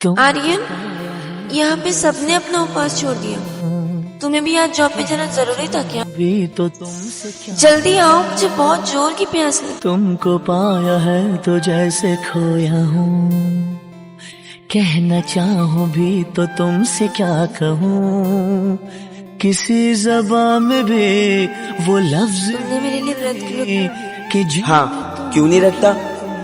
आर्यन, यहाँ पे सबने अपना उपवास छोड़ दिया। तुम्हें भी आज जॉब पे जाना जरूरी था क्या? भी तो तुमसे क्या जल्दी आओ, मुझे बहुत जोर की प्यास है। तुमको पाया है तो जैसे खोया हूँ, कहना चाहूँ भी तो तुमसे क्या कहूँ, किसी ज़बान में भी वो लफ्ज तुमने मेरे लिए व्रत क्यों रखा? कि हाँ, क्यों नहीं रखता?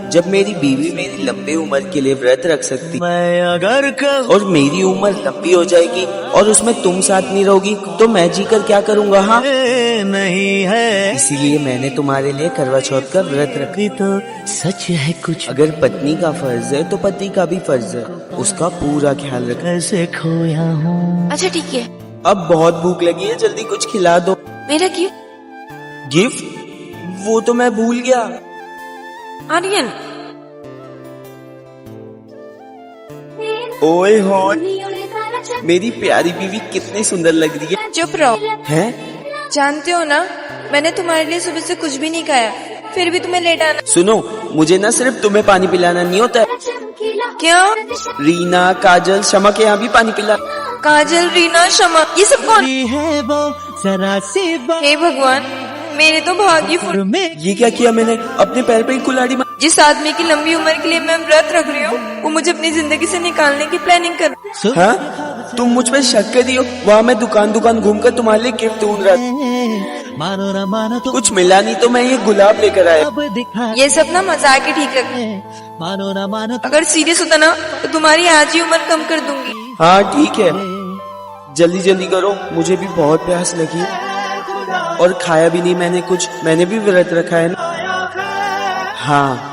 जब मेरी बीवी मेरी लंबी उम्र के लिए व्रत रख सकती मैं अगर कहूँ और मेरी उम्र लंबी हो जाएगी और उसमें तुम साथ नहीं रहोगी तो मैं जीकर क्या करूँगा? हाँ, नहीं है इसीलिए मैंने तुम्हारे लिए करवा चौथ का व्रत रखा। भी तो सच है कुछ, अगर पत्नी का फर्ज है तो पति का भी फर्ज है, उसका पूरा ख्याल रखना। कैसे खोया हूँ। अच्छा ठीक है, अब बहुत भूख लगी है, जल्दी कुछ खिला दो। मेरा गिफ्ट। गिफ्ट? वो तो मैं भूल गया। आर्यन, ओए होए, मेरी प्यारी बीवी कितनी सुंदर लग रही है। चुप रहो। हैं? जानते हो ना, मैंने तुम्हारे लिए सुबह से कुछ भी नहीं खाया, फिर भी तुम्हें लेट आना। सुनो, मुझे ना सिर्फ तुम्हें पानी पिलाना नहीं होता है, क्या? रीना, काजल, शमा के यहाँ भी पानी पिला। काजल, रीना, शमा, ये सब कौन? है वो जरा सी हे भगवान, मेरे तो भाग्य फुल। में ये क्या किया मैंने? अपने पैर पे ही कुल्हाड़ी मार। जिस आदमी की लंबी उम्र के लिए मैं व्रत रख रही हूँ, वो मुझे अपनी जिंदगी से निकालने की प्लानिंग कर रहा है। हाँ, तुम मुझ पे शक कर रही हो? वहाँ मैं दुकान दुकान घूमकर तुम्हारे लिए गिफ्ट ढूंढ रहा था, मानो ना मानो तो कुछ मिला नहीं तो मैं ये गुलाब लेकर आया। अब दिखा ये सब ना मजाक ही ठीक है। मानो ना मानो तो अगर सीरियस होता ना तो तुम्हारी आज ही उम्र कम कर दूंगी। हाँ ठीक है, जल्दी जल्दी करो, मुझे भी बहुत प्यास लगी और खाया भी नहीं मैंने कुछ, मैंने भी व्रत रखा है ना। हाँ,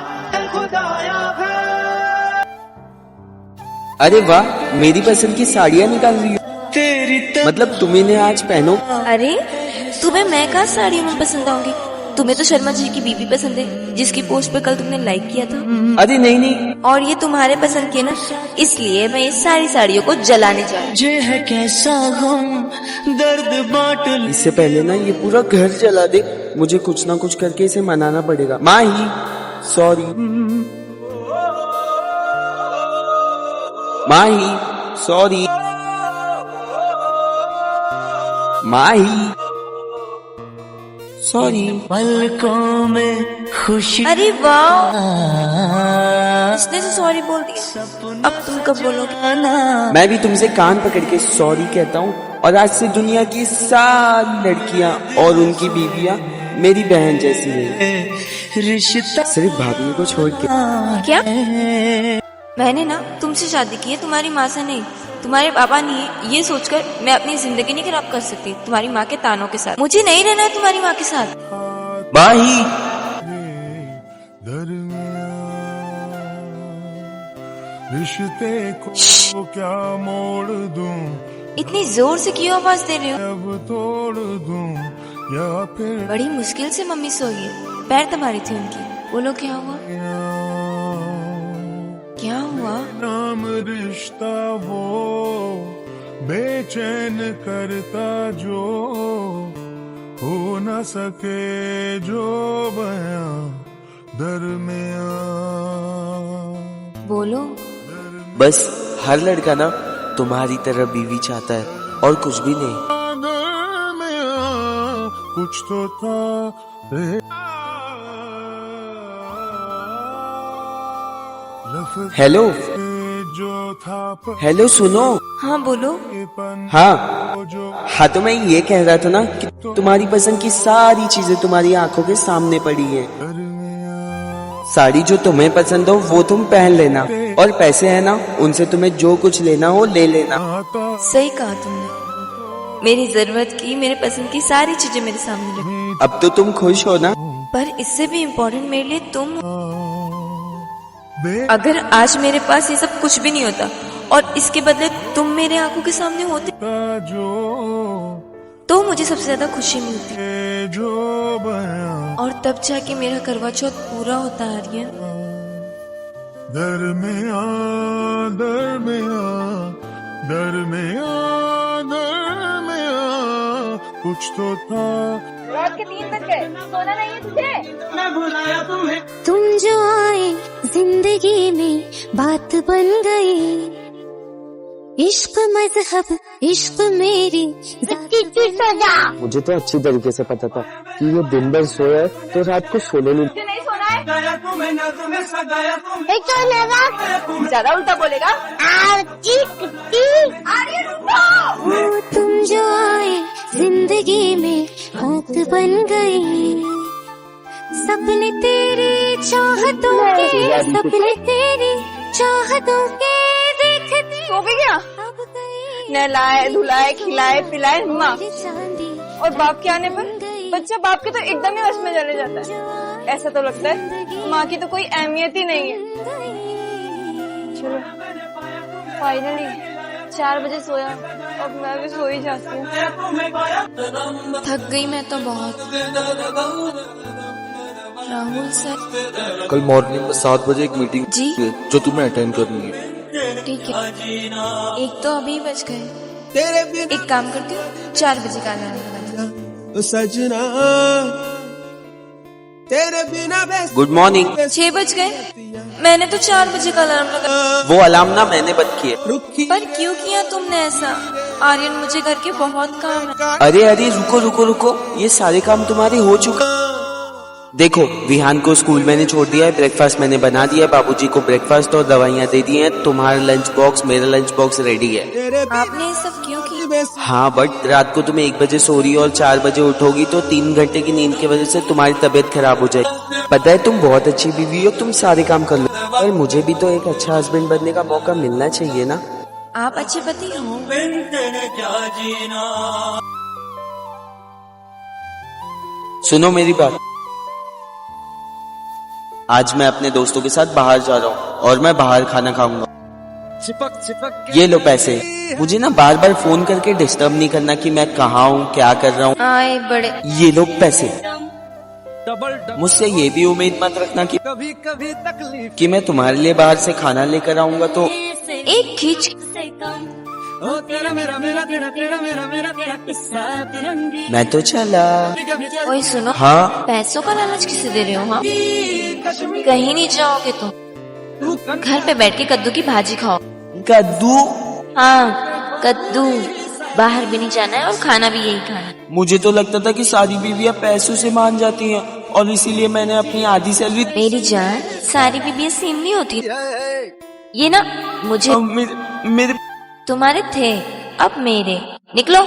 अरे वाह, मेरी पसंद की साड़ियाँ निकाल रही हो। मतलब तुम इन्हें आज पहनो। अरे तुम्हें मैं कहाँ साड़ी में पसंद आऊंगी? तुम्हें तो शर्मा जी की बीवी पसंद है, जिसकी पोस्ट पे कल तुमने लाइक किया था। अरे नहीं नहीं, और ये तुम्हारे पसंद की है ना, इसलिए मैं ये सारी साड़ियों को जलाने जा रही हूँ। जे है कैसा गम दर्द बांट इससे पहले ना ये पूरा घर जला दे, मुझे कुछ ना कुछ करके इसे मनाना पड़ेगा। माही, सॉरी माही, सॉरी माही, सॉरी। पलकों में खुशी। अरे वाह, इसने तो सॉरी बोल दिया, अब तुम कब बोलोगे? मैं भी तुमसे कान पकड़ के सॉरी कहता हूँ, और आज से दुनिया की सारी लड़कियाँ और उनकी बीवियाँ मेरी बहन जैसी हैं, रिश्ता सिर्फ भाभी को छोड़ के। क्या? मैंने ना तुमसे शादी की है, तुम्हारी माँ से नहीं। तुम्हारे पापा नहीं, ये सोचकर मैं अपनी जिंदगी नहीं खराब कर सकती तुम्हारी माँ के तानों के साथ। मुझे नहीं रहना है तुम्हारी माँ के साथ। माही, रिश्ते को क्या मोड़ दूं, इतनी जोर से क्यों आवाज दे रहे हो? अब तोड़ दूं या फिर बड़ी मुश्किल से मम्मी सोई है, पैर दबा रही थी उनकी। बोलो क्या हुआ? क्या हुआ? नाम रिश्ता वो बेचैन करता जो हो न सके जो बयां दरमियां। बोलो। बस हर लड़का ना तुम्हारी तरह बीवी चाहता है और कुछ भी नहीं। दरमियां कुछ तो था रे। हेलो जो था हेलो, सुनो। हाँ बोलो। हाँ तो मैं ये कह रहा था ना कि तुम्हारी पसंद की सारी चीजें तुम्हारी आंखों के सामने पड़ी है। साड़ी जो तुम्हें पसंद हो वो तुम पहन लेना, और पैसे है ना, उनसे तुम्हें जो कुछ लेना हो ले लेना। सही कहा तुमने, मेरी जरूरत की, मेरे पसंद की सारी चीजें मेरे सामने रखी। अब तो तुम खुश हो ना? पर इससे भी इम्पोर्टेंट मेरे लिए तुम हो। अगर आज मेरे पास ये सब कुछ भी नहीं होता और इसके बदले तुम मेरे आंखों के सामने होते तो मुझे सबसे ज्यादा खुशी मिलती, और तब जाके मेरा करवा चौथ पूरा होता। आर्यन, दरमियां दरमियां दरमियां दरमियां कुछ तो था। रात के 3 बज गए, सोना नहीं है तुझे? मैं बुलाया तुम्हें। तुम जो आए जिंदगी में बात बन गई, इश्क मजहब इश्क मेरी मुझे तो अच्छी तरीके से पता था कि ये दिन भर सोया है तो रात को सोने नहीं। तुझे नहीं सोना है? एक तो लेगा ज्यादा उल्टा बोलेगा। आर्यन रुको। वो तुम जो आए जिंदगी में बात बन गई, सपने तेरे चाहतों के, सपने तेरे चाहतों के देखते सो भी गया? अब गई नहलाए धुलाए खिलाए पिलाए माँ, चांदी और बाप के आने पर बच्चा बाप के तो एकदम ही वश में चले जाता है। ऐसा तो लगता है माँ की तो कोई अहमियत ही नहीं है। चलो फाइनली 4 बजे सोया, अब मैं भी सो ही जाती हूँ। थक गई मैं तो बहुत। राहुल सर। कल मॉर्निंग में 7 बजे एक मीटिंग जी? है जो तुम्हें अटेंड करनी है। ठीक है, एक तो अभी बज गए। एक काम करती हूँ, 4 बजे का अलार्म लगा दूँ। सजना तेरे बिना बेस। Good morning. 6 बज गए, मैंने तो 4 बजे का अलार्म लगा। वो अलार्म ना मैंने बंद किए। रुखी पर क्यों किया तुमने ऐसा? आर्यन, मुझे घर के बहुत काम है। अरे अरे रुको रुको रुको, ये सारे काम तुम्हारे हो चुका। देखो, विहान को स्कूल मैंने छोड़ दिया है, ब्रेकफास्ट मैंने बना दिया है, बाबूजी को ब्रेकफास्ट और दवाइयाँ दे दी हैं, तुम्हारा लंच बॉक्स मेरा लंच बॉक्स रेडी है। तेरे आपने ये सब क्यों किया? बेस। हाँ, बट रात को तुम 1 बजे सो रही हो और 4 बजे उठोगी तो 3 घंटे की नींद की वजह से तुम्हारी तबीयत खराब हो जाएगी। पता है तुम बहुत अच्छी बीवी हो, तुम सारे काम कर लो, पर मुझे भी तो एक अच्छा हस्बैंड बनने का मौका मिलना चाहिए ना। आप अच्छे पति हो। सुनो मेरी बात, आज मैं अपने दोस्तों के साथ बाहर जा रहा हूँ और मैं बाहर खाना खाऊंगा। ये लो पैसे। मुझे ना बार बार फोन करके डिस्टर्ब नहीं करना कि मैं कहाँ हूँ, क्या कर रहा हूँ। आए बड़े। ये लो पैसे। मुझसे ये भी उम्मीद मत रखना कि कभी कभी तकलीफ मैं तुम्हारे लिए बाहर से खाना लेकर आऊंगा तो एक खींच। हो तेरा मेरा मेरा तेरा तेरा मेरा मेरा तेरा किस्सा तिरंगी। मैं तो चला। ओए सुनो, हाँ, पैसों का लालच किसे दे रहे हो? हाँ, कहीं नहीं जाओगे तुम, घर पे बैठ के कद्दू की भाजी खाओ। कद्दू? हाँ, कद्दू। बाहर भी नहीं जाना है और खाना भी यही खाना है। मुझे तो लगता था कि सारी बीवियां पैसों से मान जाती हैं और इसीलिए मैंने अपनी आधी सैलरी मेरी जान, सारी बीबियां सेम नहीं होती। ये ना मुझे मेरे तुम्हारे थे, अब मेरे। निकलो।